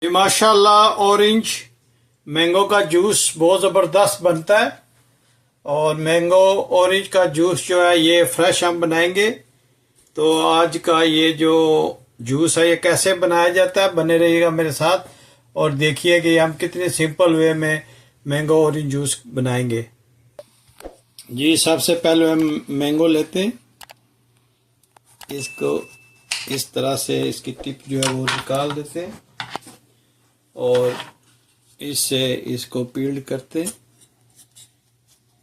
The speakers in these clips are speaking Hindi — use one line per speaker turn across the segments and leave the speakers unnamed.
माशाल्लाह ऑरेंज मैंगो का जूस बहुत ज़बरदस्त बनता है। और मैंगो ऑरेंज का जूस जो है ये फ्रेश हम बनाएंगे। तो आज का ये जो जूस है ये कैसे बनाया जाता है, बने रहिएगा मेरे साथ और देखिए कि हम कितने सिंपल वे में मैंगो ऑरेंज जूस बनाएंगे। जी सबसे पहले हम मैंगो लेते हैं, इसको इस तरह से इसकी टिप जो है वो निकाल देते हैं और इससे इसको पील करते हैं।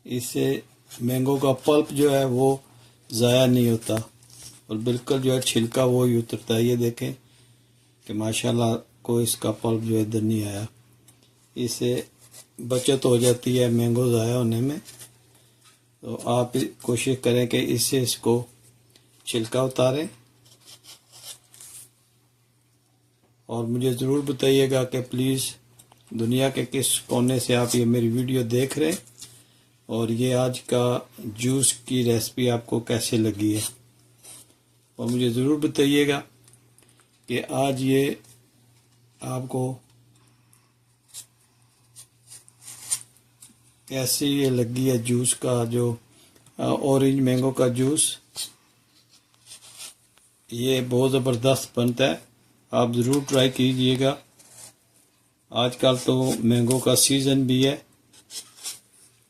इससे मैंगो का पल्प जो है वो ज़ाया नहीं होता और बिल्कुल जो है छिलका वो ही उतरता है। ये देखें कि माशाल्लाह को इसका पल्प जो इधर नहीं आया। इससे बचत हो जाती है मैंगो ज़ाया होने में। तो आप कोशिश करें कि इससे इसको छिलका उतारें और मुझे ज़रूर बताइएगा कि प्लीज़ दुनिया के किस कोने से आप ये मेरी वीडियो देख रहे हैं और ये आज का जूस की रेसिपी आपको कैसे लगी है। और मुझे ज़रूर बताइएगा कि आज ये आपको कैसी ये लगी है जूस का, जो ऑरेंज मैंगो का जूस। ये बहुत ज़बरदस्त बनता है, आप ज़रूर ट्राई कीजिएगा। आजकल तो मैंगो का सीज़न भी है,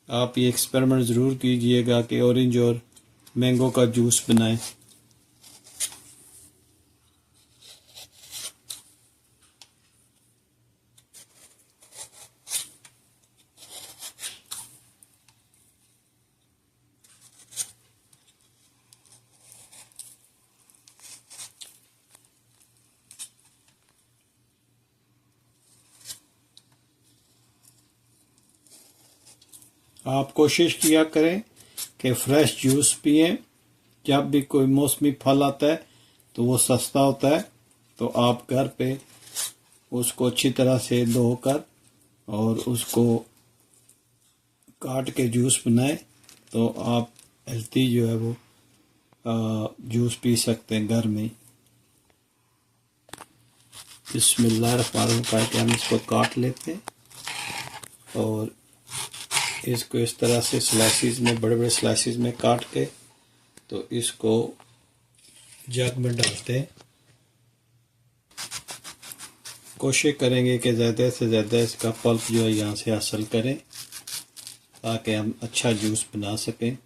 आप ये एक्सपेरिमेंट ज़रूर कीजिएगा कि ऑरेंज और मैंगो का जूस बनाएं। आप कोशिश किया करें कि फ्रेश जूस पिएं। जब भी कोई मौसमी फल आता है तो वो सस्ता होता है, तो आप घर पे उसको अच्छी तरह से धोकर और उसको काट के जूस बनाएं तो आप हेल्थी जो है वो जूस पी सकते हैं घर में। बिस्मिल्लाहिर्रहमानिर्रहीम हम इसको काट लेते हैं और इसको इस तरह से स्लाइसिस में, बड़े बड़े स्लाइसिस में काट के तो इसको जग में डालते हैं। कोशिश करेंगे कि ज़्यादा से ज़्यादा इसका पल्प जो है यहाँ से हासिल करें ताकि हम अच्छा जूस बना सकें।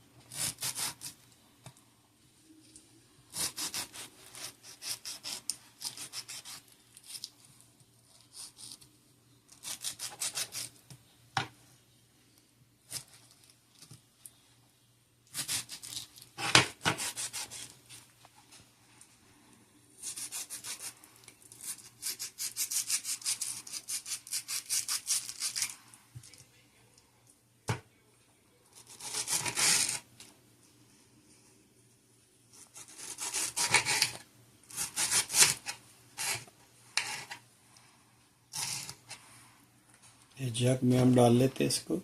जग में हम डाल लेते हैं इसको।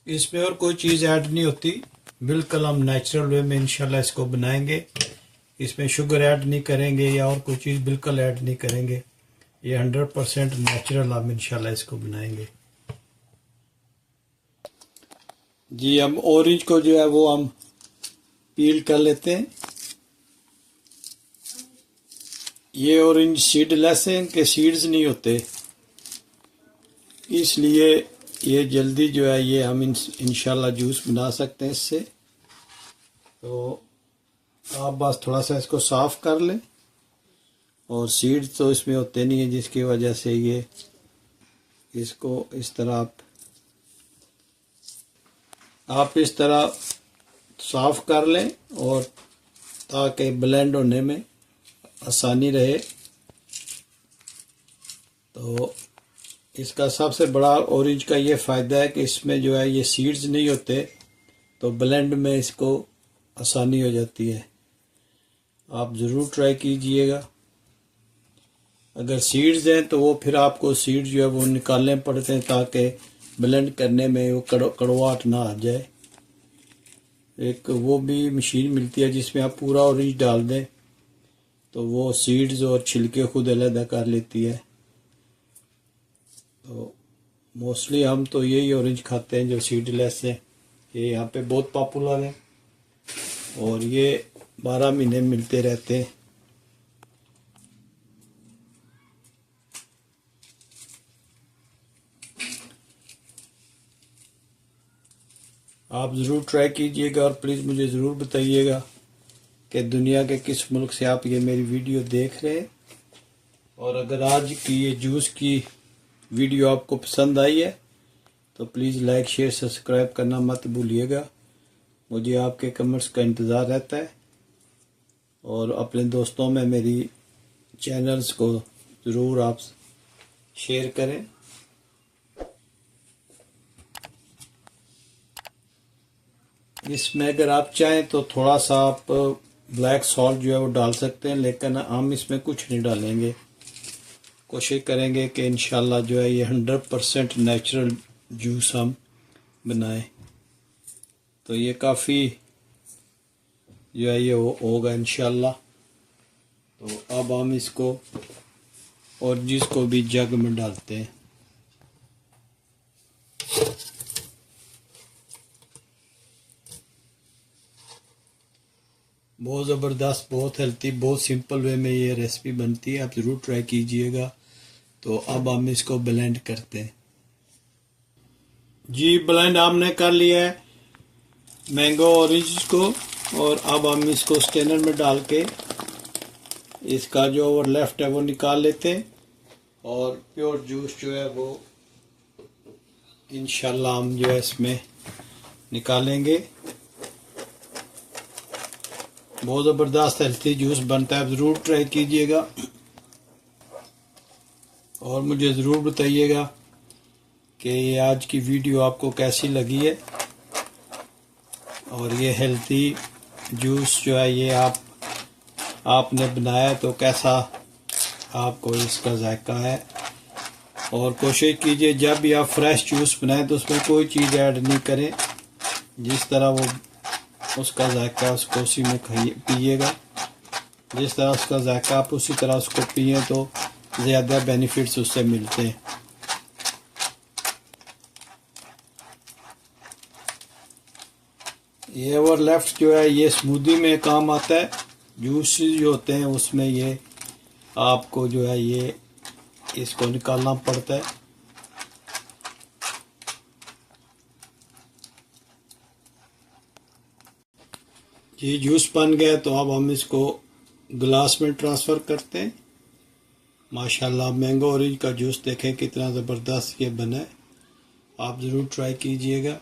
इसमें और कोई चीज़ ऐड नहीं होती, बिल्कुल हम नेचुरल वे में इंशाल्लाह इसको बनाएंगे। इसमें शुगर ऐड नहीं करेंगे या और कोई चीज़ बिल्कुल ऐड नहीं करेंगे। ये 100% नेचुरल हम इंशाल्लाह इसको बनाएंगे। जी हम ऑरेंज को जो है वो हम पील कर लेते हैं। ये ऑरेंज सीडलेस है, इनके सीड्स नहीं होते, इसलिए ये जल्दी जो है ये हम इंशाल्लाह जूस बना सकते हैं इससे। तो आप बस थोड़ा सा इसको साफ़ कर लें और सीड्स तो इसमें होते नहीं है, जिसकी वजह से ये इसको इस तरह आप इस तरह साफ़ कर लें और ताकि ब्लेंड होने में आसानी रहे। तो इसका सबसे बड़ा ऑरेंज का ये फ़ायदा है कि इसमें जो है ये सीड्स नहीं होते, तो ब्लेंड में इसको आसानी हो जाती है। आप ज़रूर ट्राई कीजिएगा। अगर सीड्स हैं तो वो फिर आपको सीड्स जो है वो निकालने पड़ते हैं ताकि ब्लेंड करने में वो कड़वाहट ना आ जाए। एक वो भी मशीन मिलती है जिसमें आप पूरा ऑरेंज डाल दें तो वो सीड्स और छिलके खुद अलग कर लेती है। तो मोस्टली हम तो यही ऑरेंज खाते हैं जो सीडलेस है। ये यहाँ पे बहुत पॉपुलर है और ये 12 महीने मिलते रहते हैं। आप ज़रूर ट्राई कीजिएगा और प्लीज़ मुझे ज़रूर बताइएगा कि दुनिया के किस मुल्क से आप ये मेरी वीडियो देख रहे हैं। और अगर आज की ये जूस की वीडियो आपको पसंद आई है तो प्लीज़ लाइक शेयर सब्सक्राइब करना मत भूलिएगा। मुझे आपके कमेंट्स का इंतज़ार रहता है और अपने दोस्तों में मेरी चैनल्स को ज़रूर आप शेयर करें। इसमें अगर आप चाहें तो थोड़ा सा आप ब्लैक सॉल्ट जो है वो डाल सकते हैं, लेकिन हम इसमें कुछ नहीं डालेंगे। कोशिश करेंगे कि इंशाल्लाह जो है ये 100% नेचुरल जूस हम बनाएं। तो ये काफ़ी जो है ये होगा इंशाल्लाह। तो अब हम इसको और जिसको भी जग में डालते हैं। बहुत ज़बरदस्त, बहुत हेल्थी, बहुत सिंपल वे में ये रेसिपी बनती है। आप ज़रूर ट्राई कीजिएगा। तो अब हम इसको ब्लेंड करते हैं। जी ब्लेंड हमने कर लिया है मैंगो ऑरेंज को और अब हम इसको स्ट्रेनर में डाल के इसका जो ओवर लेफ्ट है वो निकाल लेते हैं और प्योर जूस जो है वो इंशाल्लाह हम जो है इसमें निकालेंगे। बहुत ज़बरदस्त हेल्थी जूस बनता है, आप ज़रूर ट्राई कीजिएगा और मुझे ज़रूर बताइएगा कि ये आज की वीडियो आपको कैसी लगी है। और ये हेल्थी जूस जो है ये आपने बनाया तो कैसा आपको इसका जायका है। और कोशिश कीजिए जब भी आप फ्रेश जूस बनाएं तो उसमें कोई चीज़ ऐड नहीं करें। जिस तरह वो उसका जायका उसको उसी में पिएगा। जिस तरह उसका जायका आप उसी तरह उसको पिए तो ज़्यादा बेनिफिट्स उससे मिलते हैं। ये ओवर लेफ्ट जो है ये स्मूदी में काम आता है। जूस जो होते हैं उसमें ये आपको जो है ये इसको निकालना पड़ता है। ये जूस बन गया तो अब हम इसको गिलास में ट्रांसफ़र करते हैं। माशाल्लाह मैंगो ऑरेंज का जूस देखें कितना ज़बरदस्त ये बना है। आप ज़रूर ट्राई कीजिएगा।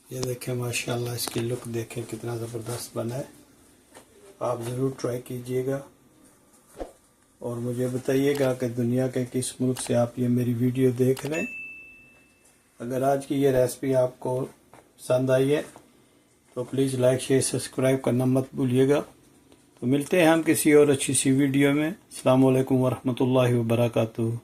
ये देखें माशाल्लाह इसकी लुक देखें कितना ज़बरदस्त बना है। आप ज़रूर ट्राई कीजिएगा और मुझे बताइएगा कि दुनिया के किस मुल्क से आप ये मेरी वीडियो देख रहे हैं। अगर आज की ये रेसिपी आपको पसंद आई है तो प्लीज़ लाइक शेयर सब्सक्राइब करना मत भूलिएगा। तो मिलते हैं हम किसी और अच्छी सी वीडियो में। अस्सलाम वालेकुम वरहमतुल्लाहि वबरकातुहू।